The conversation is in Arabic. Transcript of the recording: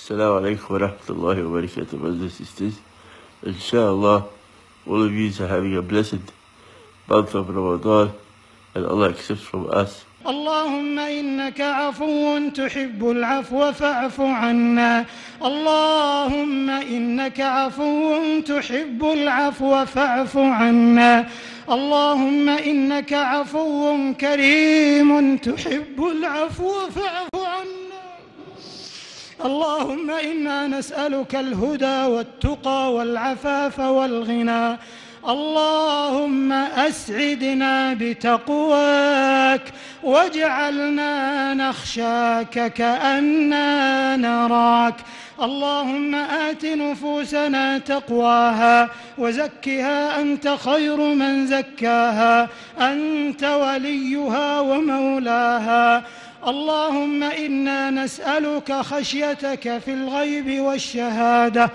Assalamu alaikum wa rahmatullahi wa barakatuh, brothers and sisters. Inshallah, all of you are having a blessed month of Ramadan, and Allah accepts from us. اللهم إنك عفو تحب العفو فاعف عنا. اللهم إنك عفو تحب العفو فاعف عنا. اللهم إنك عفو كريم تحب العفو فاعف عنا. اللهم إنا نسألك الهدى والتقى والعفاف والغنى. اللهم أسعدنا بتقواك واجعلنا نخشاك كأننا نراك. اللهم آت نفوسنا تقواها وزكها أنت خير من زكاها، أنت وليها ومولاها. اللهم إنا نسألك خشيتك في الغيب والشهادة